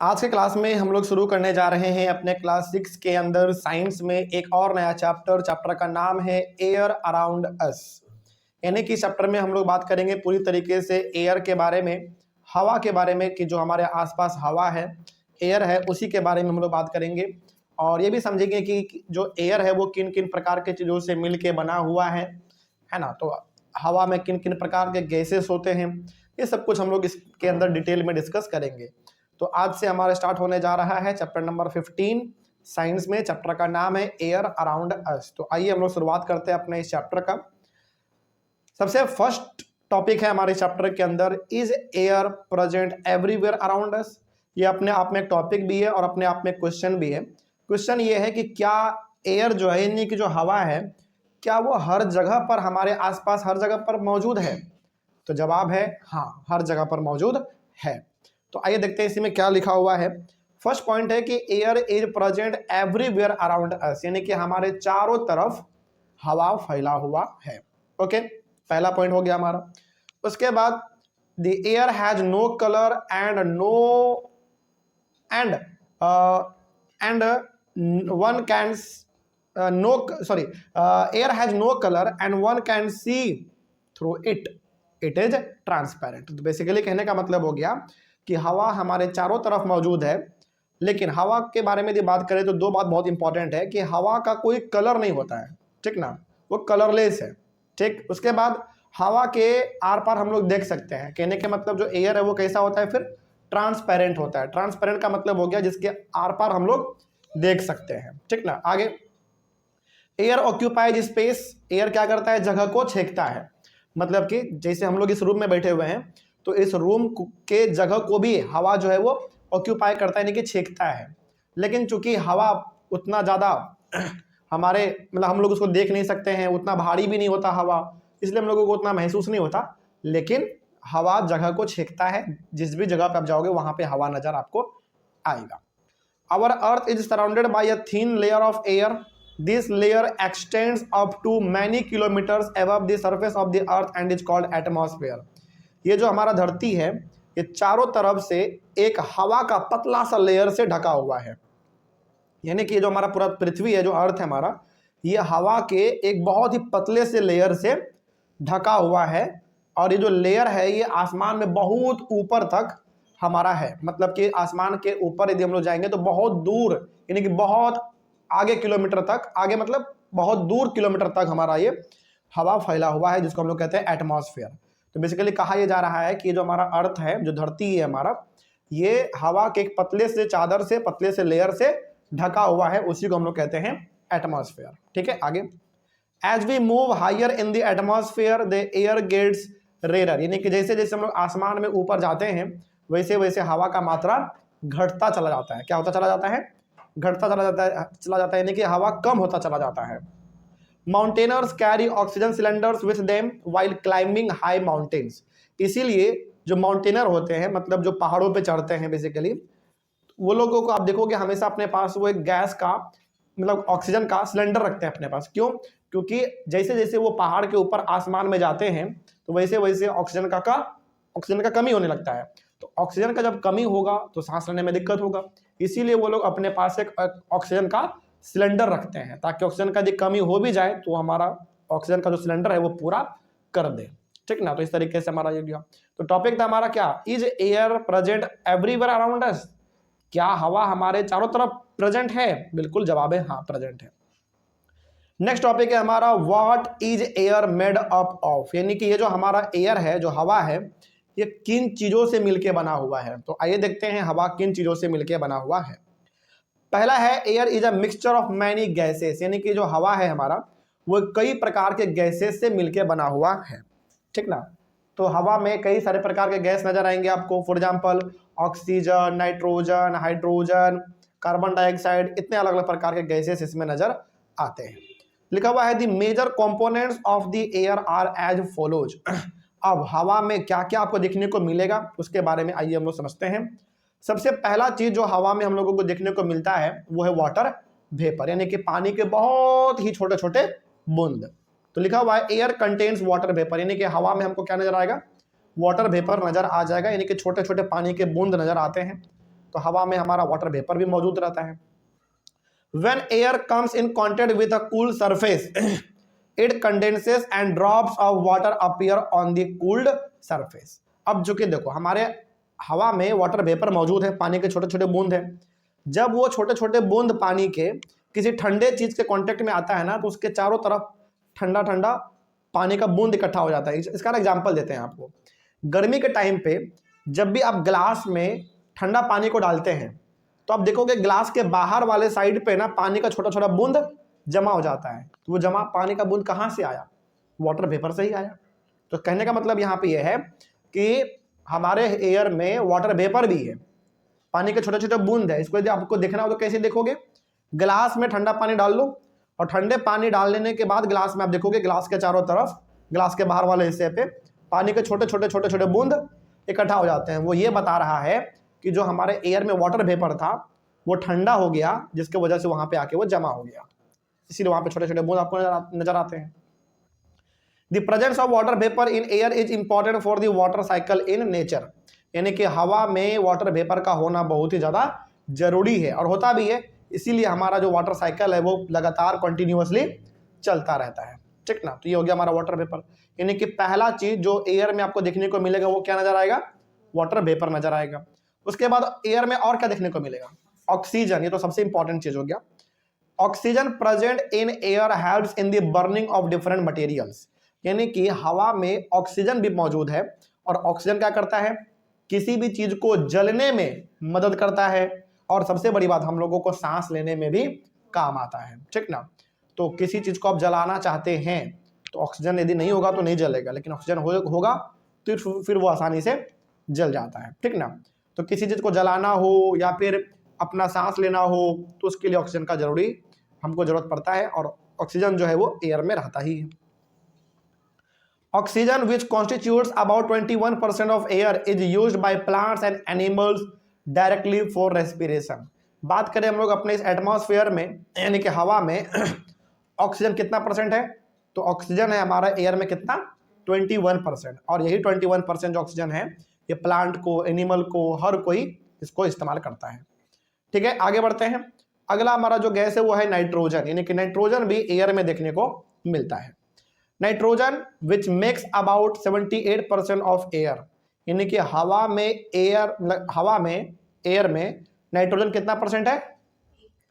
आज के क्लास में हम लोग शुरू करने जा रहे हैं अपने क्लास 6 के अंदर साइंस में एक और नया चैप्टर का नाम है एयर अराउंड अस। यानी कि चैप्टर में हम लोग बात करेंगे पूरी तरीके से एयर के बारे में, हवा के बारे में कि जो हमारे आसपास हवा है, एयर है, उसी के बारे में हम लोग बात करेंगे। और ये भी समझेंगे कि जो एयर है वो किन किन प्रकार के चीज़ों से मिल के बना हुआ है ना। तो हवा में किन किन प्रकार के गैसेस होते हैं, ये सब कुछ हम लोग इसके अंदर डिटेल में डिस्कस करेंगे। तो आज से हमारा स्टार्ट होने जा रहा है चैप्टर नंबर 15 साइंस में। चैप्टर का नाम है एयर अराउंड अस। तो आइए हम लोग शुरुआत करते हैं अपने इस चैप्टर का। सबसे फर्स्ट टॉपिक है हमारे चैप्टर के अंदर, is air present everywhere around us. ये अपने आप में एक टॉपिक भी है और अपने आप में क्वेश्चन भी है। क्वेश्चन ये है कि क्या एयर जो है, यानी कि जो हवा है, क्या वो हर जगह पर, हमारे आसपास हर जगह पर मौजूद है? तो जवाब है हाँ, हर जगह पर मौजूद है। तो आइए देखते हैं इसी में क्या लिखा हुआ है। फर्स्ट पॉइंट है कि air is present everywhere around us, यानी कि हमारे चारों तरफ हवा फैला हुआ है। ओके, पहला पॉइंट हो गया हमारा। उसके बाद the air has no colour and one can air has no colour and one can see through it is transparent. तो बेसिकली कहने का मतलब हो गया कि हवा हमारे चारों तरफ मौजूद है, लेकिन हवा के बारे में यदि बात करें तो दो बात बहुत इंपॉर्टेंट है कि हवा का कोई कलर नहीं होता है, ठीक ना, वो कलरलेस है। ठीक, उसके बाद हवा के आर पार हम लोग देख सकते हैं। कहने के मतलब जो एयर है वो कैसा होता है, फिर ट्रांसपेरेंट होता है। ट्रांसपेरेंट का मतलब हो गया जिसके आर पार हम लोग देख सकते हैं, ठीक ना। आगे, एयर ऑक्यूपाइज स्पेस। एयर क्या करता है, जगह को छेकता है। मतलब कि जैसे हम लोग इस रूम में बैठे हुए हैं, तो इस रूम के जगह को भी हवा जो है वो ऑक्यूपाई करता है, यानी कि छेकता है। लेकिन चूंकि हवा उतना ज़्यादा हमारे मतलब हम लोग उसको देख नहीं सकते हैं, उतना भारी भी नहीं होता हवा, इसलिए हम लोगों को उतना महसूस नहीं होता। लेकिन हवा जगह को छेकता है, जिस भी जगह पर आप जाओगे वहां पे हवा नजर आपको आएगा। Our earth is surrounded by a thin layer of air. This layer extends up to many kilometers above the surface of the earth and is called atmosphere. ये जो हमारा धरती है, ये चारों तरफ से एक हवा का पतला सा लेयर से ढका हुआ है। यानी कि ये जो हमारा पूरा पृथ्वी है, जो अर्थ है हमारा, ये हवा के एक बहुत ही पतले से लेयर से ढका हुआ है। और ये जो लेयर है ये आसमान में बहुत ऊपर तक हमारा है। मतलब कि आसमान के ऊपर यदि हम लोग जाएंगे तो बहुत दूर, यानी कि बहुत आगे किलोमीटर तक, आगे मतलब बहुत दूर किलोमीटर तक हमारा ये हवा फैला हुआ है, जिसको हम लोग कहते हैं एटमॉस्फेयर। तो बेसिकली कहा यह जा रहा है कि जो हमारा अर्थ है, जो धरती है हमारा, ये हवा के एक पतले से चादर से, पतले से लेयर से ढका हुआ है, उसी को हम लोग कहते हैं एटमॉस्फेयर। ठीक है, आगे, as we move higher in the atmosphere the air gets rare. यानी कि जैसे जैसे हम लोग आसमान में ऊपर जाते हैं वैसे वैसे हवा का मात्रा घटता चला जाता है। क्या होता चला जाता है, घटता चला जाता है, यानी कि हवा कम होता चला जाता है। Mountaineers carry oxygen cylinders with them while climbing high mountains. इसीलिए जो माउंटेनर होते हैं, मतलब जो पहाड़ों पे चढ़ते हैं, बेसिकली वो लोगों को आप देखोगे हमेशा अपने पास वो एक गैस का, मतलब ऑक्सीजन का सिलेंडर रखते हैं अपने पास। क्यों? क्योंकि जैसे जैसे वो पहाड़ के ऊपर आसमान में जाते हैं तो वैसे वैसे ऑक्सीजन का कमी होने लगता है। तो ऑक्सीजन का जब कमी होगा तो सांस लेने में दिक्कत होगा, इसीलिए वो लोग अपने पास एक ऑक्सीजन का सिलेंडर रखते हैं, ताकि ऑक्सीजन का यदि कमी हो भी जाए तो हमारा ऑक्सीजन का जो सिलेंडर है वो पूरा कर दे। ठीक ना, तो इस तरीके से हमारा ये गया। तो टॉपिक था हमारा क्या, is air present everywhere around us. क्या हवा हमारे चारों तरफ प्रेजेंट है? बिल्कुल, जवाब है हाँ, प्रेजेंट है। नेक्स्ट टॉपिक है हमारा, what is air made up of. यानी कि ये जो हमारा एयर है, जो हवा है, ये किन चीजों से मिलके बना हुआ है। तो आइए देखते हैं हवा किन चीजों से मिलके बना हुआ है। पहला है, air is a mixture of many gases. यानी कि जो हवा है हमारा वो कई प्रकार के गैसेस से मिलके बना हुआ है। ठीक ना, तो हवा में कई सारे प्रकार के गैस नजर आएंगे आपको। For example oxygen, nitrogen, hydrogen, carbon dioxide, इतने अलग अलग प्रकार के गैसेस इसमें नजर आते हैं। लिखा हुआ है the major components of the air are as follows. अब हवा में क्या क्या आपको देखने को मिलेगा उसके बारे में आइए हम लोग समझते हैं। सबसे पहला चीज जो हवा में हम लोगों को देखने को मिलता है वो है वाटर वेपर, यानी कि पानी के बहुत ही छोटे छोटे बूंद। तो लिखा हुआ है एयर कंटेन्स वाटर वेपर, यानी कि हवा में हमको क्या नजर आएगा, वाटर वेपर नजर आ जाएगा, यानी कि छोटे छोटे पानी के बूंद नजर आते हैं। तो हवा में हमारा वाटर वेपर भी मौजूद रहता है। When air comes in contact with a cool surface, it condenses and drops of water appear on the cooled surface. अब जो कि देखो हमारे हवा में वाटर वेपर मौजूद है, पानी के छोटे छोटे बूंद है। जब वो छोटे छोटे बूंद पानी के किसी ठंडे चीज के कांटेक्ट में आता है ना, तो उसके चारों तरफ ठंडा ठंडा पानी का बूंद इकट्ठा हो जाता है। इसका एग्जांपल देते हैं आपको। गर्मी के टाइम पे जब भी आप ग्लास में ठंडा पानी को डालते हैं तो आप देखोगे ग्लास के बाहर वाले साइड पे ना पानी का छोटा छोटा बूंद जमा हो जाता है। तो वो जमा पानी का बूंद कहाँ से आया? वाटर वेपर से ही आया। तो कहने का मतलब यहाँ पे ये है कि हमारे एयर में वाटर वेपर भी है, पानी के छोटे छोटे बूंद है। इसको यदि आपको देखना हो तो कैसे देखोगे? ग्लास में ठंडा पानी डाल लो और ठंडे पानी डाल लेने के बाद ग्लास में आप देखोगे ग्लास के चारों तरफ, ग्लास के बाहर वाले हिस्से पे पानी के छोटे छोटे बूंद इकट्ठा हो जाते हैं। वो ये बता रहा है कि जो हमारे एयर में वाटर वेपर था वो ठंडा हो गया, जिसके वजह से वहां पे आके वो जमा हो गया, इसीलिए वहां पे छोटे छोटे बूंद आपको नजर आते हैं। The presence of water vapour in air is important for the water cycle in nature, यानी कि हवा में वाटर वेपर का होना बहुत ही ज्यादा जरूरी है और होता भी है। इसीलिए हमारा जो वाटर साइकिल है वो लगातार कंटिन्यूअसली चलता रहता है, ठीक ना। तो ये हो गया हमारा वाटर वेपर, यानी कि पहला चीज जो एयर में आपको देखने को मिलेगा वो क्या नजर आएगा? वाटर वेपर नजर आएगा। उसके बाद एयर में और क्या देखने को मिलेगा? ऑक्सीजन। ये तो सबसे इंपॉर्टेंट चीज हो गया। Oxygen present in air helps in the burning of different materials, यानी कि हवा में ऑक्सीजन भी मौजूद है और ऑक्सीजन क्या करता है? किसी भी चीज को जलने में मदद करता है और सबसे बड़ी बात हम लोगों को सांस लेने में भी काम आता है, ठीक ना। तो किसी चीज को आप जलाना चाहते हैं तो ऑक्सीजन यदि नहीं होगा तो नहीं जलेगा, लेकिन ऑक्सीजन होगा तो फिर वो आसानी से जल जाता है, ठीक ना। तो किसी चीज को जलाना हो या फिर अपना सांस लेना हो तो उसके लिए ऑक्सीजन का हमको जरूरत पड़ता है और ऑक्सीजन जो है वो एयर में रहता ही है। Oxygen which constitutes about 21% of air is used by plants and animals directly for respiration. बात करें हम लोग अपने इस एटमॉस्फेयर में, यानी कि हवा में ऑक्सीजन कितना परसेंट है? तो ऑक्सीजन है हमारा एयर में कितना? 21%। और यही 21% जो ऑक्सीजन है ये प्लांट को, एनिमल को, हर कोई इसको इस्तेमाल करता है, ठीक है। आगे बढ़ते हैं। अगला हमारा जो गैस है वो है नाइट्रोजन, यानी कि नाइट्रोजन भी एयर में देखने को मिलता है। Nitrogen which makes about 78% of air, यानी कि हवा में एयर में नाइट्रोजन कितना परसेंट है?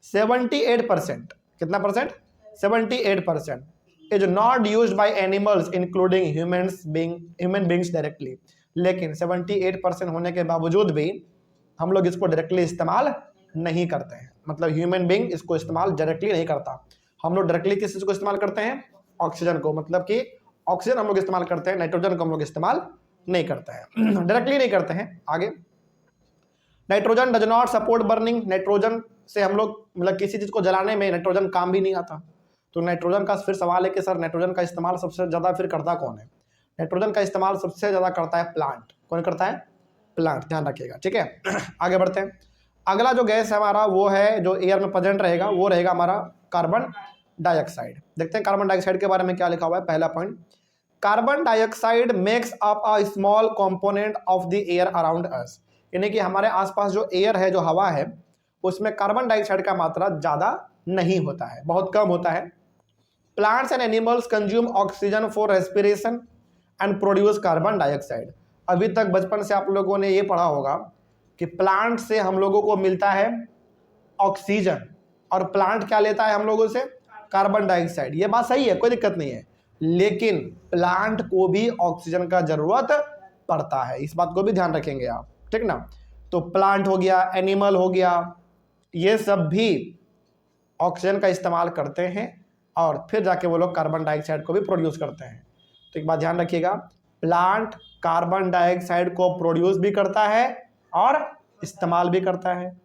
78%। कितना percent? 78%। Is not used by animals including human beings directly, लेकिन 78% होने के बावजूद भी हम लोग इसको डायरेक्टली इस्तेमाल नहीं करते हैं। मतलब ह्यूमन बींग इसको इस्तेमाल डायरेक्टली नहीं करता। हम लोग डायरेक्टली किस चीज को इस्तेमाल करते हैं? ऑक्सीजन को। मतलब कि ऑक्सीजन हम लोग इस्तेमाल करते हैं, नाइट्रोजन को हम लोग इस्तेमाल नहीं करते हैं, डायरेक्टली नहीं करते हैं। आगे, nitrogen does not support burning. Nitrogen से हम लोग मतलब किसी चीज को जलाने में नाइट्रोजन काम भी नहीं आता। तो नाइट्रोजन का फिर सवाल है कि सर नाइट्रोजन का इस्तेमाल सबसे ज्यादा फिर करता कौन है? नाइट्रोजन का इस्तेमाल सबसे ज्यादा करता है प्लांट। कौन करता है? प्लांट, ध्यान रखिएगा, ठीक है। आगे बढ़ते हैं। अगला जो गैस है हमारा वो है जो एयर में प्रेजेंट रहेगा, वो रहेगा हमारा कार्बन डाइऑक्साइड। देखते हैं कार्बन डाइऑक्साइड के बारे में क्या लिखा हुआ है। पहला point, carbon dioxide makes up a small component of the air around us, यानी कि हमारे आसपास जो एयर है, जो हवा है, उसमें कार्बन डाइऑक्साइड का मात्रा ज्यादा नहीं होता है, बहुत कम होता है। Plants and animals consume oxygen for respiration and produce carbon dioxide. अभी तक बचपन से आप लोगों ने ये पढ़ा होगा कि प्लांट से हम लोगों को मिलता है ऑक्सीजन और प्लांट क्या लेता है हम लोगों से? Carbon dioxide. ये बात सही है, कोई दिक्कत नहीं है, लेकिन प्लांट को भी ऑक्सीजन का जरूरत पड़ता है, इस बात को भी ध्यान रखेंगे आप, ठीक ना। तो प्लांट हो गया, एनिमल हो गया, ये सब भी ऑक्सीजन का इस्तेमाल करते हैं और फिर जाके वो लोग कार्बन डाइऑक्साइड को भी प्रोड्यूस करते हैं। तो एक बात ध्यान रखिएगा, प्लांट कार्बन डाइऑक्साइड को प्रोड्यूस भी करता है और इस्तेमाल भी करता है।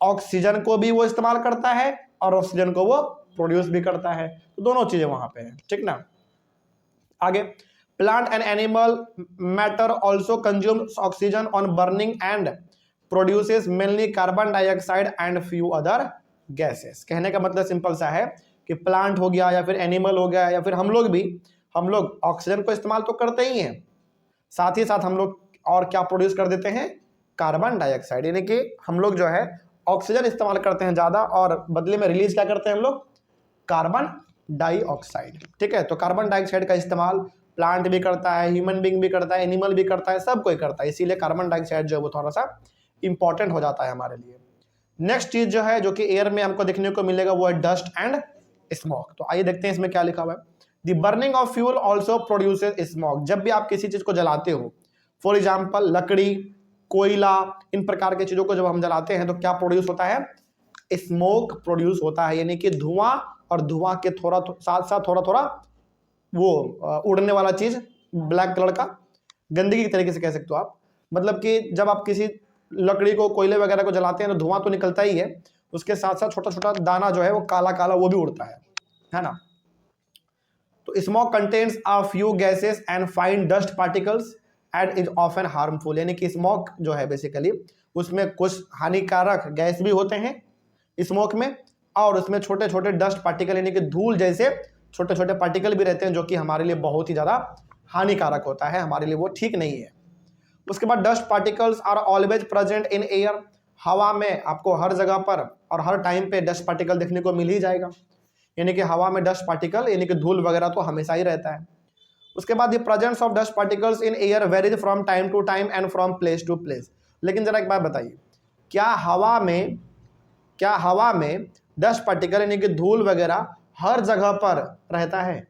ऑक्सीजन को भी वो इस्तेमाल करता है और ऑक्सीजन को वो प्रोड्यूस भी करता है। तो दोनों चीजें वहां पे हैं, ठीक ना। आगे, plant and animal matter also consumes oxygen on burning and produces mainly carbon dioxide and few other gases. कहने का मतलब सिंपल सा है कि प्लांट हो गया या फिर एनिमल हो गया या फिर हम लोग ऑक्सीजन को इस्तेमाल तो करते ही हैं, साथ ही साथ हम लोग और क्या प्रोड्यूस कर देते हैं? कार्बन डाइऑक्साइड, यानी कि हम लोग जो है ऑक्सीजन इस्तेमाल करते हैं ज़्यादा और बदले में रिलीज क्या करते हैं हम लोग, कार्बन डाइऑक्साइड। ठीक है, तो कार्बन डाइऑक्साइड का इस्तेमाल प्लांट भी करता है, ह्यूमन बींग भी करता है, एनिमल भी करता है, सब कोई करता है, इसीलिए कार्बन डाइऑक्साइड जो है वो थोड़ा सा इंपॉर्टेंट हो जाता है हमारे लिए। नेक्स्ट चीज जो है जो कि एयर में हमको देखने को मिलेगा वो है डस्ट एंड स्मोक। तो आइए देखते हैं इसमें क्या लिखा हुआ है। The burning of fuel also produces smoke. जब भी आप किसी चीज को जलाते हो, फॉर एग्जाम्पल लकड़ी, कोयला, इन प्रकार की चीजों को जब हम जलाते हैं तो क्या प्रोड्यूस होता है, स्मोक प्रोड्यूस होता है, यानी कि धुआं, और धुआं के थोड़ा साथ साथ थोड़ा थोड़ा वो उड़ने वाला चीज, ब्लैक कलर का, गंदगी की तरीके से कह सकते हो आप। मतलब कि जब आप किसी लकड़ी को, कोयले वगैरह को जलाते हैं तो धुआं तो निकलता ही है, उसके साथ साथ छोटा छोटा दाना जो है वो काला काला वो भी उड़ता है ना। तो smoke contains a few gases and fine dust particles and is often harmful. यानी कि स्मोक जो है बेसिकली उसमें कुछ हानिकारक गैस भी होते हैं स्मोक में, और उसमें छोटे छोटे डस्ट पार्टिकल यानी कि धूल जैसे छोटे छोटे पार्टिकल भी रहते हैं, जो कि हमारे लिए बहुत ही ज़्यादा हानिकारक होता है, हमारे लिए वो ठीक नहीं है। उसके बाद dust particles are always present in air. हवा में आपको हर जगह पर और हर टाइम पे डस्ट पार्टिकल देखने को मिल ही जाएगा, यानी कि हवा में डस्ट पार्टिकल यानी कि धूल वगैरह तो हमेशा ही रहता है। उसके बाद the presence of dust particles in air varies from time to time and from place to place. लेकिन जरा एक बात बताइए, क्या हवा में डस्ट पार्टिकल यानी कि धूल वगैरह हर जगह पर रहता है?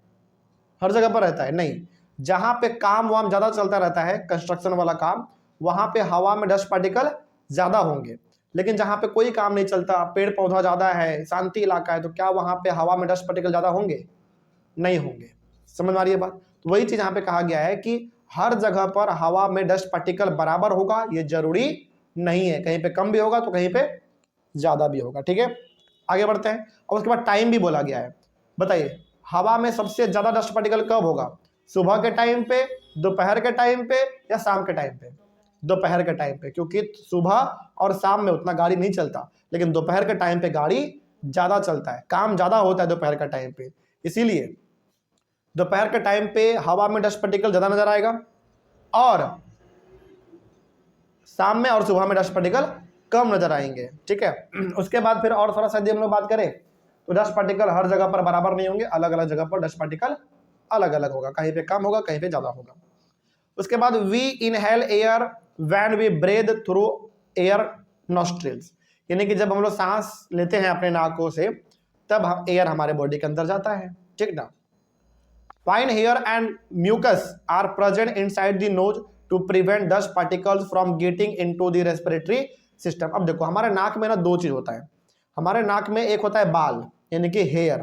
हर जगह पर रहता है? नहीं। जहां पे काम वाम ज्यादा चलता रहता है, कंस्ट्रक्शन वाला काम, वहां पे हवा में डस्ट पार्टिकल ज्यादा होंगे। लेकिन जहां पे कोई काम नहीं चलता, पेड़ पौधा ज्यादा है, शांति इलाका है, तो क्या वहां पे हवा में डस्ट पार्टिकल ज्यादा होंगे? नहीं होंगे। समझ में आ रही है बात? तो वही चीज यहाँ पे कहा गया है कि हर जगह पर हवा में डस्ट पार्टिकल बराबर होगा, ये जरूरी नहीं है, कहीं पे कम भी होगा तो कहीं पे ज्यादा भी होगा। ठीक है, आगे बढ़ते हैं। और उसके बाद टाइम भी बोला गया है। बताइए, हवा में सबसे ज्यादा डस्ट पार्टिकल कब होगा? सुबह के टाइम पे, दोपहर के टाइम पे, या शाम के टाइम पे? दोपहर के टाइम पे, क्योंकि सुबह और शाम में उतना गाड़ी नहीं चलता, लेकिन दोपहर के टाइम पे गाड़ी ज्यादा चलता है, काम ज्यादा होता है दोपहर का टाइम पे, इसीलिए दोपहर के टाइम पे हवा में डस्ट पार्टिकल ज्यादा नजर आएगा, और शाम में और सुबह में डस्ट पार्टिकल कम नजर आएंगे। ठीक है, उसके बाद फिर और थोड़ा सा यदि हम लोग बात करें तो डस्ट पार्टिकल हर जगह पर बराबर नहीं होंगे, अलग अलग जगह पर डस्ट पार्टिकल अलग अलग होगा, कहीं पे कम होगा, कहीं पे ज्यादा होगा। उसके बाद we inhale air when we breathe through air nostrils, यानी कि जब हम लोग सांस लेते हैं अपने नाकों से तब हम एयर हमारे बॉडी के अंदर जाता है। ठीक ना। Fine hair and mucus are present inside the nose to prevent dust particles from getting into the respiratory system. अब देखो, हमारे नाक में ना दो चीज होता है। हमारे नाक में एक होता है बाल यानी कि हेयर।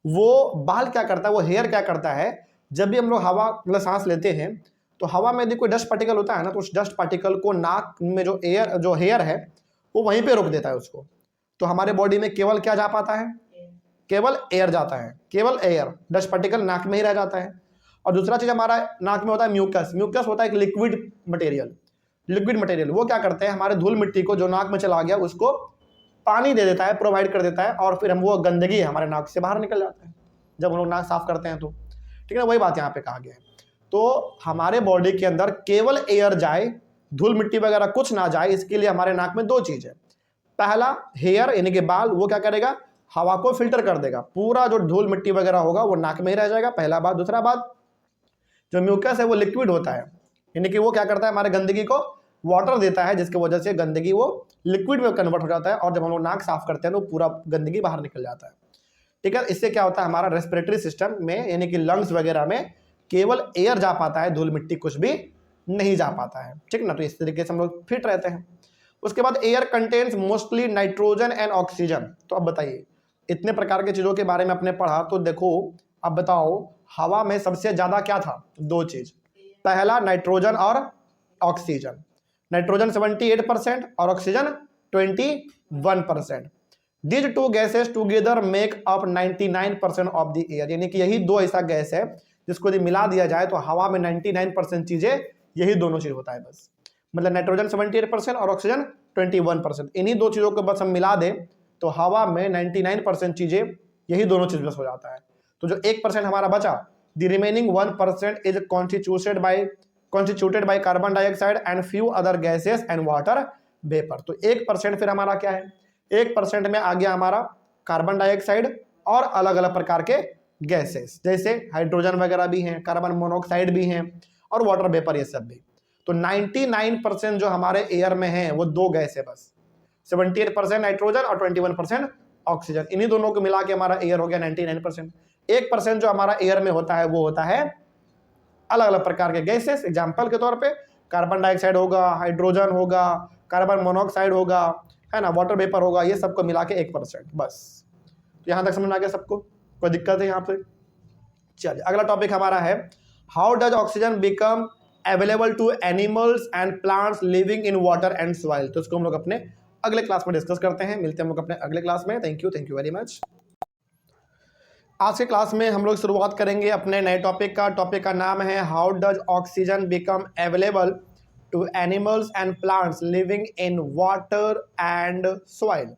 वो बाल क्या करता है, वो हेयर क्या करता है, जब भी हम लोग हवा मतलब सांस लेते हैं तो हवा में यदि कोई डस्ट पार्टिकल होता है ना, तो उस डस्ट पार्टिकल को नाक में जो हेयर है वो वहीं पे रोक देता है उसको। तो हमारे बॉडी में केवल क्या जा पाता है, केवल एयर जाता है, केवल एयर, डस्ट पार्टिकल नाक में ही रह जाता है। और दूसरा चीज हमारा नाक में होता है म्यूकस। म्यूकस होता है एक लिक्विड मटेरियल। वो क्या करते हैं, हमारे धूल मिट्टी को जो नाक में चला गया उसको पानी दे देता है, प्रोवाइड कर देता है, और फिर हम वो गंदगी हमारे नाक से बाहर निकल जाता है जब हम लोग नाक साफ करते हैं तो। ठीक है, वही बात यहाँ पे कहा गया है। तो हमारे बॉडी के अंदर केवल एयर जाए, धूल मिट्टी वगैरह कुछ ना जाए, इसके लिए हमारे नाक में दो चीज है। पहला, हेयर यानी कि बाल, वो क्या करेगा, हवा को फिल्टर कर देगा, पूरा जो धूल मिट्टी वगैरह होगा वो नाक में ही रह जाएगा, पहला बात। दूसरा बात, जो म्यूकस है वो लिक्विड होता है, यानी कि वो क्या करता है, हमारे गंदगी को वाटर देता है, जिसकी वजह से गंदगी वो लिक्विड में कन्वर्ट हो जाता है, और जब हम लोग नाक साफ करते हैं तो पूरा गंदगी बाहर निकल जाता है। ठीक है, इससे क्या होता है, हमारा रेस्पिरेटरी सिस्टम में यानी कि लंग्स वगैरह में केवल एयर जा पाता है, धूल मिट्टी कुछ भी नहीं जा पाता है। ठीक ना, तो इस तरीके से हम लोग फिट रहते हैं। उसके बाद air contains mostly nitrogen and oxygen. तो अब बताइए, इतने प्रकार की चीजों के बारे में आपने पढ़ा, तो देखो अब बताओ, हवा में सबसे ज्यादा क्या था, दो चीज। पहला नाइट्रोजन और ऑक्सीजन। नाइट्रोजन 78% और oxygen 21%। These two gases together make up 99% of the air, यानी कि यही दो ऐसा गैस है जिसको यदि मिला दिया जाए तो हवा में 99% चीजें यही दोनों चीज होता है बस। मतलब नाइट्रोजन 78% और ऑक्सीजन 21%, इन्हीं दो चीजों को बस हम मिला दें तो हवा में 99% चीजें यही दोनों चीज बस हो जाता है। तो जो 1% हमारा बचा, the remaining 1% is constituted by constituted by carbon dioxide and few other gases and water vapour. तो 1% फिर हमारा क्या है, 1% में आ गया हमारा कार्बन डाइऑक्साइड और अलग अलग प्रकार के गैसेस, जैसे हाइड्रोजन वगैरह भी हैं, कार्बन मोनोऑक्साइड भी हैं और वाटर वेपर, ये सब भी। तो 99% जो हमारे एयर में है वो दो गैस है बस, 78% नाइट्रोजन और 21% ऑक्सीजन। इन्हीं दोनों को मिला के हमारा एयर हो गया 99%। 1% जो हमारा एयर में होता है वो होता है अलग अलग प्रकार के गैसेस। एग्जाम्पल के तौर पे कार्बन डाइऑक्साइड होगा, हाइड्रोजन होगा, कार्बन मोनोऑक्साइड होगा, है ना, वाटर वेपर होगा, ये सबको मिला के 1% बस। तो यहां तक समझ में आ गया सबको, कोई दिक्कत है यहाँ पे? चलिए अगला टॉपिक हमारा है, how does oxygen become available to animals and plants living in water and soil. तो इसको हम लोग अपने अगले क्लास में डिस्कस करते हैं। मिलते हैं हम लोग अपने अगले क्लास में। Thank you very much. आज के क्लास में हम लोग शुरुआत करेंगे अपने नए टॉपिक का। टॉपिक का नाम है how does oxygen become available to animals and plants living in water and soil.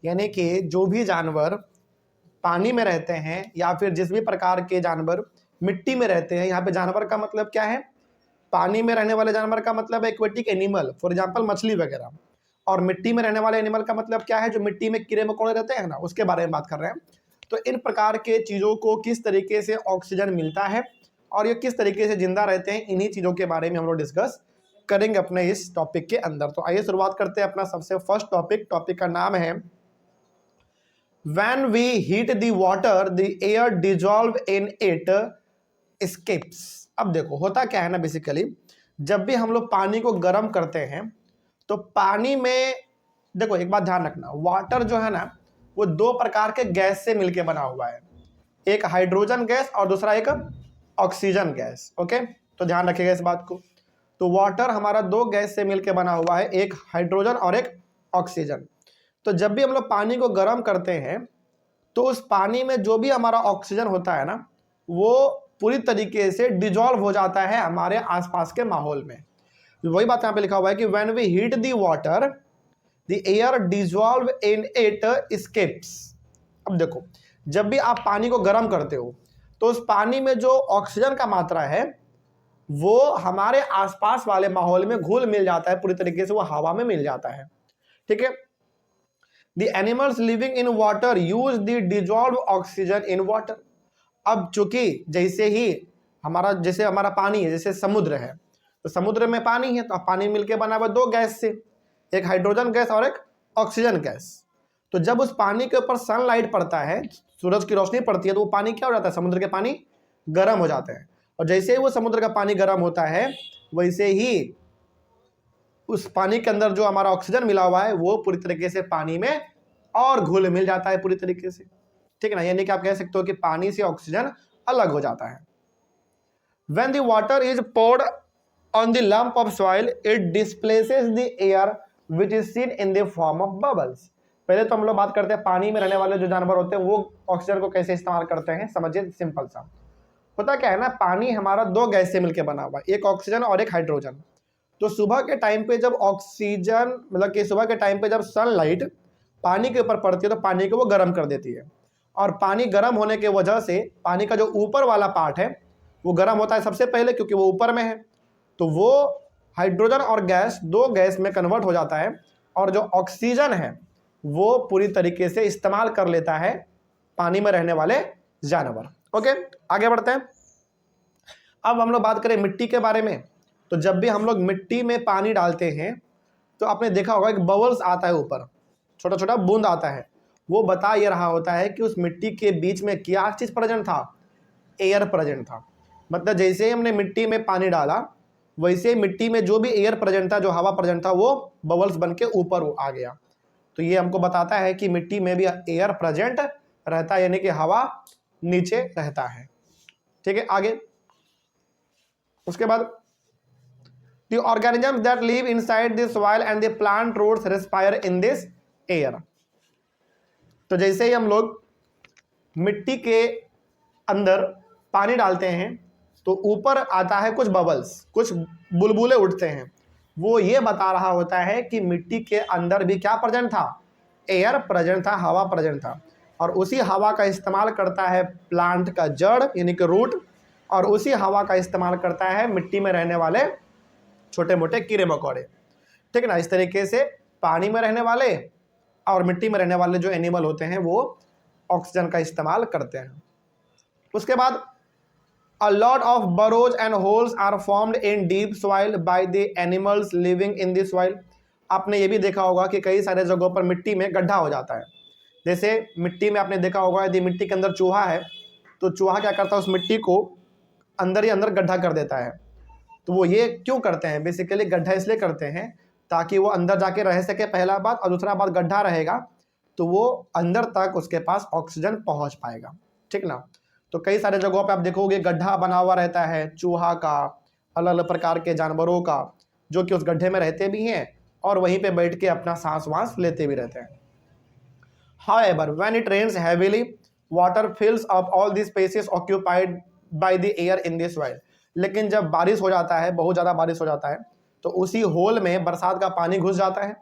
यानी कि जो भी जानवर पानी में रहते हैं या फिर जिस भी प्रकार के जानवर मिट्टी में रहते हैं, यहाँ पे जानवर का मतलब क्या है, पानी में रहने वाले जानवर का मतलब एक्वेटिक एनिमल, फॉर एग्जांपल मछली वगैरह, और मिट्टी में रहने वाले एनिमल का मतलब क्या है, जो मिट्टी में कीड़े मकोड़े रहते हैं ना, उसके बारे में बात कर रहे हैं। तो इन प्रकार के चीज़ों को किस तरीके से ऑक्सीजन मिलता है और ये किस तरीके से जिंदा रहते हैं, इन्हीं चीज़ों के बारे में हम लोग डिस्कस करेंगे अपने इस टॉपिक के अंदर। तो आइए शुरुआत करते हैं अपना सबसे फर्स्ट टॉपिक। टॉपिक का नाम है When we heat the water, the air dissolve in it escapes। अब देखो होता क्या है ना, बेसिकली जब भी हम लोग पानी को गर्म करते हैं तो पानी में, देखो एक बात ध्यान रखना, वाटर जो है ना वो दो प्रकार के गैस से मिलके बना हुआ है, एक हाइड्रोजन गैस और दूसरा एक ऑक्सीजन गैस। ओके, तो ध्यान रखिएगा इस बात को। तो वाटर हमारा दो गैस से मिलके बना हुआ है, एक हाइड्रोजन और एक ऑक्सीजन। तो जब भी हम लोग पानी को गर्म करते हैं तो उस पानी में जो भी हमारा ऑक्सीजन होता है ना वो पूरी तरीके से डिजॉल्व हो जाता है हमारे आसपास के माहौल में। वही बात यहाँ पे लिखा हुआ है कि when we heat the water the air dissolve in it escapes. अब देखो जब भी आप पानी को गर्म करते हो तो उस पानी में जो ऑक्सीजन का मात्रा है वो हमारे आसपास वाले माहौल में घुल मिल जाता है, पूरी तरीके से वो हवा में मिल जाता है। ठीक है, The animals living in water use the dissolved oxygen in water। अब चूंकि जैसे हमारा पानी है, जैसे समुद्र है, तो समुद्र में पानी है तो पानी मिलके बना हुआ दो गैस से, एक हाइड्रोजन गैस और एक ऑक्सीजन गैस। तो जब उस पानी के ऊपर सनलाइट पड़ता है, सूरज की रोशनी पड़ती है, तो वो पानी क्या हो जाता है, समुद्र के पानी गर्म हो जाते हैं। और जैसे ही वो समुद्र का पानी गर्म होता है वैसे ही उस पानी के अंदर जो हमारा ऑक्सीजन मिला हुआ है वो पूरी तरीके से पानी में और घुल मिल जाता है पूरी तरीके से। ठीक है ना, यानी कि आप कह सकते हो कि पानी से ऑक्सीजन अलग हो जाता है। When the water is poured on the lump of soil, it displaces the air which is seen in the form of bubbles। पहले तो हम लोग बात करते हैं पानी में रहने वाले जो जानवर होते हैं वो ऑक्सीजन को कैसे इस्तेमाल करते हैं। समझिए, सिंपल सा होता क्या है ना, पानी हमारा दो गैस से मिलकर बना हुआ, एक ऑक्सीजन और एक हाइड्रोजन। तो सुबह के टाइम पे जब ऑक्सीजन, मतलब कि सुबह के टाइम पे जब सनलाइट पानी के ऊपर पड़ती है तो पानी को वो गर्म कर देती है, और पानी गर्म होने की वजह से पानी का जो ऊपर वाला पार्ट है वो गर्म होता है सबसे पहले, क्योंकि वो ऊपर में है। तो वो हाइड्रोजन और गैस दो गैस में कन्वर्ट हो जाता है, और जो ऑक्सीजन है वो पूरी तरीके से इस्तेमाल कर लेता है पानी में रहने वाले जानवर। ओके, आगे बढ़ते हैं। अब हम लोग बात करें मिट्टी के बारे में। तो जब भी हम लोग मिट्टी में पानी डालते हैं तो आपने देखा होगा एक बबल्स आता है, ऊपर छोटा छोटा बूंद आता है, वो बता ये रहा होता है कि उस मिट्टी के बीच में क्या चीज़ प्रेजेंट था, एयर प्रेजेंट था। मतलब जैसे ही हमने मिट्टी में पानी डाला वैसे मिट्टी में जो भी एयर प्रेजेंट था, जो हवा प्रेजेंट था, वो बबल्स बन के ऊपर आ गया। तो ये हमको बताता है कि मिट्टी में भी एयर प्रेजेंट रहता है, यानी कि हवा नीचे रहता है। ठीक है, आगे उसके बाद The organisms that live inside the soil and the plant roots respire in this air। तो जैसे ही हम लोग मिट्टी के अंदर पानी डालते हैं तो ऊपर आता है कुछ बबल्स, कुछ बुलबुले उठते हैं। वो ये बता रहा होता है कि मिट्टी के अंदर भी क्या प्रेजेंट था, एयर प्रेजेंट था, हवा प्रेजेंट था। और उसी हवा का इस्तेमाल करता है प्लांट का जड़ यानी कि रूट, और उसी हवा का इस्तेमाल करता है मिट्टी में रहने वाले छोटे मोटे कीड़े मकोड़े, ठीक है ना। इस तरीके से पानी में रहने वाले और मिट्टी में रहने वाले जो एनिमल होते हैं वो ऑक्सीजन का इस्तेमाल करते हैं। उसके बाद A lot of burrows and holes are formed in deep soil by the animals living in the soil. आपने ये भी देखा होगा कि कई सारे जगहों पर मिट्टी में गड्ढा हो जाता है। जैसे मिट्टी में आपने देखा होगा यदि मिट्टी के अंदर चूहा है तो चूहा क्या करता है, उस मिट्टी को अंदर ही अंदर गड्ढा कर देता है। तो वो ये क्यों करते हैं, बेसिकली गड्ढा इसलिए करते हैं ताकि वो अंदर जाके रह सके, पहला बात, और दूसरा बात गड्ढा रहेगा तो वो अंदर तक उसके पास ऑक्सीजन पहुंच पाएगा, ठीक ना। तो कई सारे जगहों पे आप देखोगे गड्ढा बना हुआ रहता है चूहा का, अलग अलग प्रकार के जानवरों का, जो कि उस गड्ढे में रहते भी हैं और वहीं पे बैठ के अपना सांस वांस लेते भी रहते हैं। However, when it rains heavily, water fills up all the spaces occupied by the air in the soil. लेकिन जब बारिश हो जाता है, बहुत ज़्यादा बारिश हो जाता है, तो उसी होल में बरसात का पानी घुस जाता है,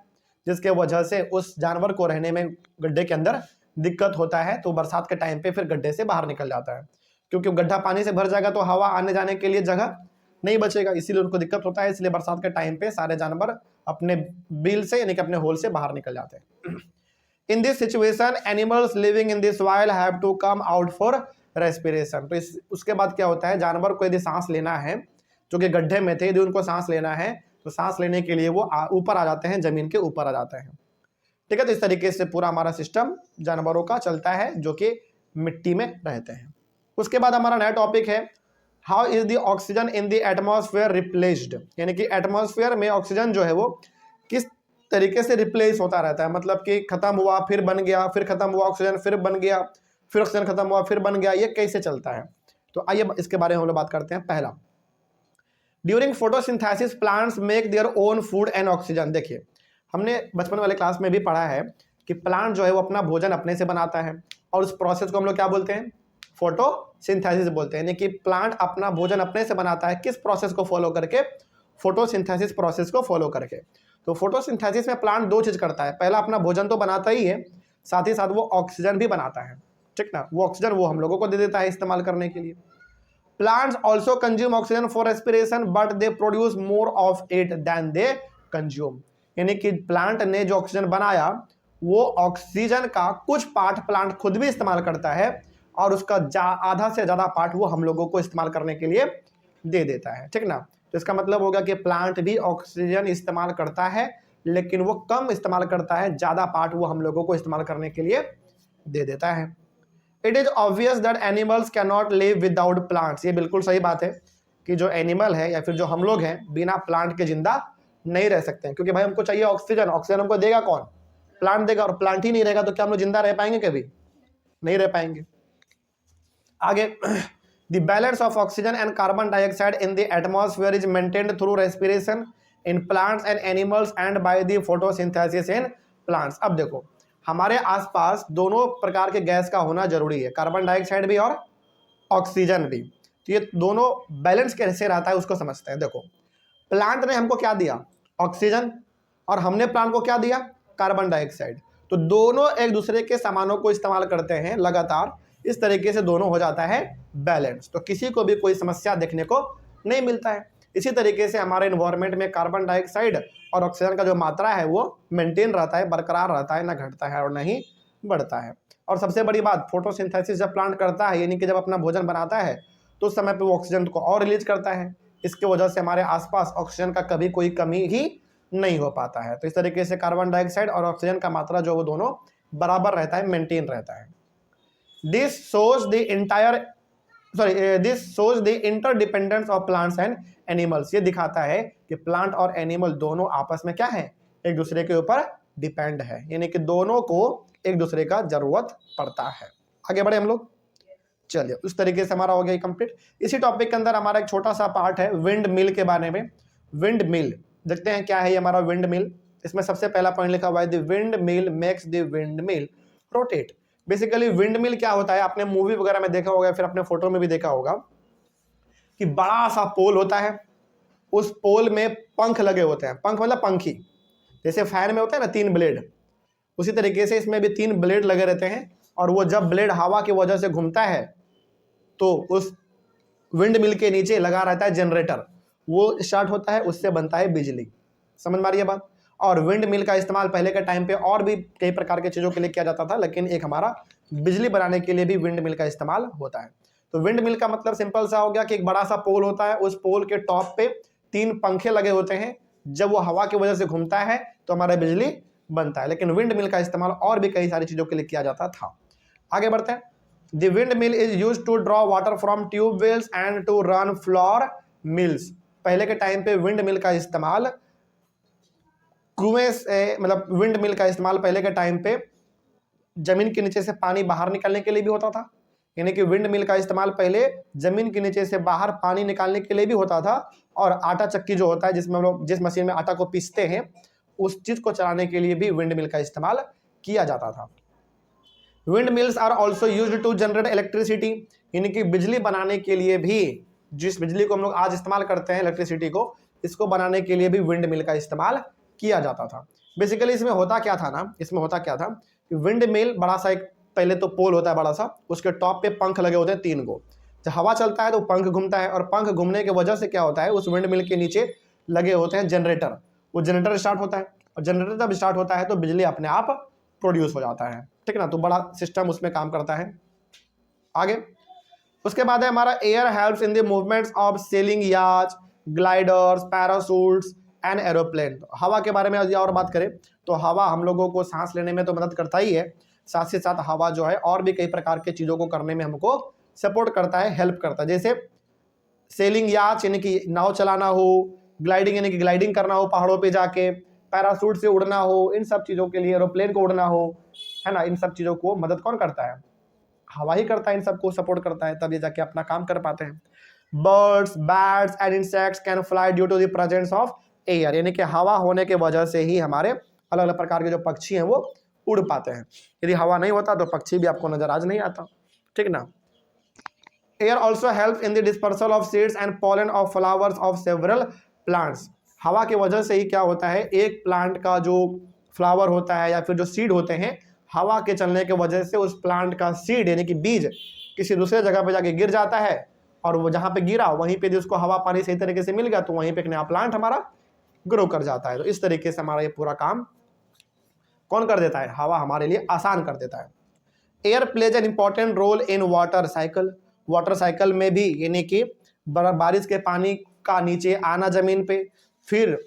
जिसके वजह से उस जानवर को रहने में गड्ढे के अंदर दिक्कत होता है। तो बरसात के टाइम पे फिर गड्ढे से बाहर निकल जाता है, क्योंकि गड्ढा पानी से भर जाएगा तो हवा आने जाने के लिए जगह नहीं बचेगा, इसीलिए उनको दिक्कत होता है। इसलिए बरसात के टाइम पे सारे जानवर अपने बिल से यानी कि अपने होल से बाहर निकल जाते हैं। In this situation, animals living in this soil have to come out for respiration. तो उसके बाद क्या होता है, जानवर को यदि सांस लेना है, जो कि गड्ढे में थे, यदि उनको सांस लेना है तो सांस लेने के लिए वो ऊपर आ जाते हैं, जमीन के ऊपर आ जाते हैं, ठीक है। तो इस तरीके से पूरा हमारा सिस्टम जानवरों का चलता है जो कि मिट्टी में रहते हैं। उसके बाद हमारा नया टॉपिक है how is the oxygen in the atmosphere replaced, यानी कि एटमॉस्फेयर में ऑक्सीजन जो है वो किस तरीके से रिप्लेस होता रहता है, मतलब कि खत्म हुआ फिर बन गया, फिर खत्म हुआ ऑक्सीजन फिर बन गया, फिर ऑक्सीजन खत्म हुआ फिर बन गया, ये कैसे चलता है। तो आइए इसके बारे में हम लोग बात करते हैं। पहला, during photosynthesis plants make their own food and oxygen. देखिए हमने बचपन वाले क्लास में भी पढ़ा है कि प्लांट जो है वो अपना भोजन अपने से बनाता है और उस प्रोसेस को हम लोग क्या बोलते हैं, फोटोसिंथेसिस बोलते हैं। यानी कि प्लांट अपना भोजन अपने से बनाता है, किस प्रोसेस को फॉलो करके, फोटोसिंथेसिस प्रोसेस को फॉलो करके। तो फोटोसिंथेसिस में प्लांट दो चीज करता है, पहला अपना भोजन तो बनाता ही है, साथ ही साथ वो ऑक्सीजन भी बनाता है, ठीक ना। वो ऑक्सीजन वो हम लोगों को दे देता है इस्तेमाल करने के लिए। Plants also consume oxygen for respiration but they produce more of it than they consume. यानी कि प्लांट ने जो ऑक्सीजन बनाया वो ऑक्सीजन का कुछ पार्ट प्लांट खुद भी इस्तेमाल करता है और उसका आधा से ज्यादा पार्ट वो हम लोगों को इस्तेमाल करने के लिए दे देता है, ठीक ना। तो इसका मतलब होगा कि प्लांट भी ऑक्सीजन इस्तेमाल करता है लेकिन वो कम इस्तेमाल करता है, ज्यादा पार्ट वो हम लोगों को इस्तेमाल करने के लिए दे देता है। It is obvious that animals can not live without plants. ये बिल्कुल सही बात है कि जो एनिमल है या फिर जो हम लोग हैं बिना प्लांट के जिंदा नहीं रह सकते हैं, क्योंकि भाई हमको चाहिए ऑक्सीजन, ऑक्सीजन हमको देगा कौन, प्लांट देगा, और प्लांट ही नहीं रहेगा तो क्या हम लोग जिंदा रह पाएंगे, कभी नहीं रह पाएंगे। आगे, the balance of oxygen and carbon dioxide in the atmosphere is maintained through respiration in plants and animals and by the photosynthesis in plants। अब देखो हमारे आसपास दोनों प्रकार के गैस का होना जरूरी है, कार्बन डाइऑक्साइड भी और ऑक्सीजन भी। तो ये दोनों बैलेंस कैसे रहता है उसको समझते हैं। देखो प्लांट ने हमको क्या दिया, ऑक्सीजन, और हमने प्लांट को क्या दिया, कार्बन डाइऑक्साइड। तो दोनों एक दूसरे के सामानों को इस्तेमाल करते हैं लगातार, इस तरीके से दोनों हो जाता है बैलेंस, तो किसी को भी कोई समस्या देखने को नहीं मिलता है। इसी तरीके से हमारे एनवायरनमेंट में कार्बन डाइऑक्साइड और ऑक्सीजन का जो मात्रा है वो मेंटेन रहता है, बरकरार रहता है, ना घटता है और ना ही बढ़ता है। और सबसे बड़ी बात, फोटोसिंथेसिस जब प्लांट करता है यानी कि जब अपना भोजन बनाता है तो उस समय पे वो ऑक्सीजन को और रिलीज करता है, इसकी वजह से हमारे आसपास ऑक्सीजन का कभी कोई कमी ही नहीं हो पाता है। तो इस तरीके से कार्बन डाइऑक्साइड और ऑक्सीजन का मात्रा जो वो दोनों बराबर रहता है, मेंटेन रहता है। This shows the interdependence of plants and animals। ये दिखाता है कि प्लांट और एनिमल दोनों आपस में क्या है, एक दूसरे के ऊपर डिपेंड है, यानी कि दोनों को एक दूसरे का जरूरत पड़ता है। आगे बढ़े हम लोग, चलिए उस तरीके से हमारा हो गया कंप्लीट। इसी टॉपिक के अंदर हमारा एक छोटा सा पार्ट है विंड मिल के बारे में। विंड मिल देखते हैं क्या है ये हमारा विंड मिल। इसमें सबसे पहला पॉइंट लिखा हुआ है the wind mill makes the wind mill rotate. Basically wind mill क्या होता है, आपने मूवी वगैरह में देखा होगा, फिर अपने फोटो में भी देखा होगा कि बड़ा सा पोल होता है, उस पोल में पंख लगे होते हैं, पंख मतलब पंखी, जैसे फायर में होता है ना 3 ब्लेड, उसी तरीके से इसमें भी 3 ब्लेड लगे रहते हैं। और वो जब ब्लेड हवा की वजह से घूमता है तो उस विंड मिल के नीचे लगा रहता है जनरेटर, वो स्टार्ट होता है, उससे बनता है बिजली। समझ में आ रही है बात। और विंड मिल का इस्तेमाल पहले के टाइम पे और भी कई प्रकार के चीज़ों के लिए किया जाता था, लेकिन एक हमारा बिजली बनाने के लिए भी विंड मिल का इस्तेमाल होता है। तो विंड मिल का मतलब सिंपल सा हो गया कि एक बड़ा सा पोल होता है, उस पोल के टॉप पे 3 पंखे लगे होते हैं, जब वो हवा की वजह से घूमता है तो हमारा बिजली बनता है। लेकिन विंड मिल का इस्तेमाल और भी कई सारी चीज़ों के लिए किया जाता था। आगे बढ़ते हैं। The windmill is use to draw water from tube wells and to run flour mills. पहले के टाइम पे विंड मिल का इस्तेमाल कुएं से, मतलब विंड मिल का इस्तेमाल पहले के टाइम पे जमीन के नीचे से पानी बाहर निकालने के लिए भी होता था। यानी कि विंड मिल का इस्तेमाल पहले जमीन के नीचे से बाहर पानी निकालने के लिए भी होता था, और आटा चक्की जो होता है जिसमें हम लोग जिस मशीन में आटा को पीसते हैं, उस चीज को चलाने के लिए भी विंड मिल का इस्तेमाल किया जाता था। Windmills are also used to generate electricity, यानी कि बिजली बनाने के लिए भी, जिस बिजली को हम लोग आज इस्तेमाल करते हैं इलेक्ट्रिसिटी को, इसको बनाने के लिए भी विंड मिल का इस्तेमाल किया जाता था। बेसिकली इसमें होता क्या था ना, इसमें होता क्या था कि विंड मिल बड़ा सा एक पहले तो पोल होता है बड़ा सा, उसके टॉप पे पंख लगे होते हैं 3 गो। जब हवा चलता है तो पंख घूमता है, और पंख घूमने की वजह से क्या होता है, उस विंड मिल के नीचे लगे होते हैं जनरेटर, वो जनरेटर स्टार्ट होता है, और जनरेटर जब स्टार्ट होता है तो बिजली अपने आप प्रोड्यूस हो जाता है, ठीक है ना। तो बड़ा सिस्टम उसमें काम करता है। आगे उसके बाद है हमारा air helps in the movements of selling याच, ग्लाइडर्स, पैरासूट्स एंड एरोप्लेन। हवा के बारे में यदि और बात करें तो हवा हम लोगों को सांस लेने में तो मदद करता ही है, साथ ही साथ हवा जो है और भी कई प्रकार के चीज़ों को करने में हमको सपोर्ट करता है, हेल्प करता है। जैसे सेलिंग याच यानी कि नाव चलाना हो, ग्लाइडिंग यानी कि ग्लाइडिंग करना हो पहाड़ों पे जाके, पैरासूट से उड़ना हो, इन सब चीज़ों के लिए, एरोप्लेन को उड़ना हो, है ना, इन सब चीज़ों को मदद कौन करता है, हवा ही करता है, इन सबको सपोर्ट करता है, तब ये जाके अपना काम कर पाते हैं। Birds, bats and insects can fly due to the presence of air, यानी कि हवा होने के वजह से ही हमारे अलग अलग प्रकार के जो पक्षी हैं वो उड़ पाते हैं। यदि हवा नहीं होता तो पक्षी भी आपको नजर आज नहीं आता, ठीक ना। Air also help in the dispersal of seeds and pollen of flowers of several plants. हवा की वजह से ही क्या होता है, एक प्लांट का जो फ्लावर होता है या फिर जो सीड होते हैं, हवा के चलने के वजह से उस प्लांट का सीड यानी कि बीज किसी दूसरे जगह पे जाके गिर जाता है, और वो जहाँ पे गिरा वहीं पे उसको हवा पानी सही तरीके से मिल गया तो वहीं पे एक नया प्लांट हमारा ग्रो कर जाता है। तो इस तरीके से हमारा ये पूरा काम कौन कर देता है, हवा हमारे लिए आसान कर देता है। Air plays an important role in water cycle. Water cycle में भी, यानी कि बारिश के पानी का नीचे आना जमीन पे, फिर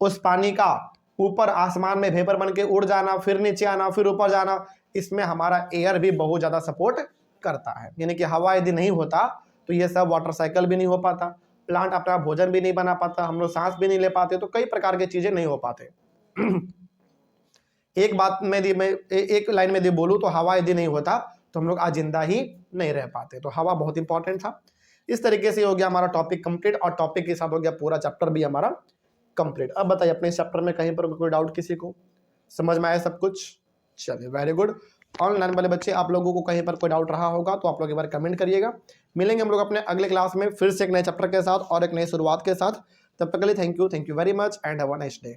उस पानी का ऊपर आसमान में वेपर बन के उड़ जाना, फिर नीचे आना, फिर ऊपर जाना, इसमें हमारा एयर भी बहुत ज़्यादा सपोर्ट करता है। यानी कि हवा यदि नहीं होता तो ये सब वाटर साइकिल भी नहीं हो पाता, प्लांट अपना भोजन भी नहीं बना पाता, हम लोग सांस भी नहीं ले पाते, तो कई प्रकार की चीज़ें नहीं हो पाते। एक बात में एक लाइन में यदि बोलूँ तो हवा यदि नहीं होता तो हम लोग आज जिंदा ही नहीं रह पाते। तो हवा बहुत इंपॉर्टेंट था। इस तरीके से हो गया हमारा टॉपिक कंप्लीट, और टॉपिक के साथ हो गया पूरा चैप्टर भी हमारा कंप्लीट। अब बताइए अपने चैप्टर में कहीं पर कोई डाउट किसी को, समझ में आया सब कुछ? चलिए वेरी गुड। ऑनलाइन वाले बच्चे आप लोगों को कहीं पर कोई डाउट रहा होगा तो आप लोग एक बार कमेंट करिएगा। मिलेंगे हम लोग अपने अगले क्लास में फिर से एक नए चैप्टर के साथ और एक नई शुरुआत के साथ। तब तक के लिए thank you very much and have a nice day.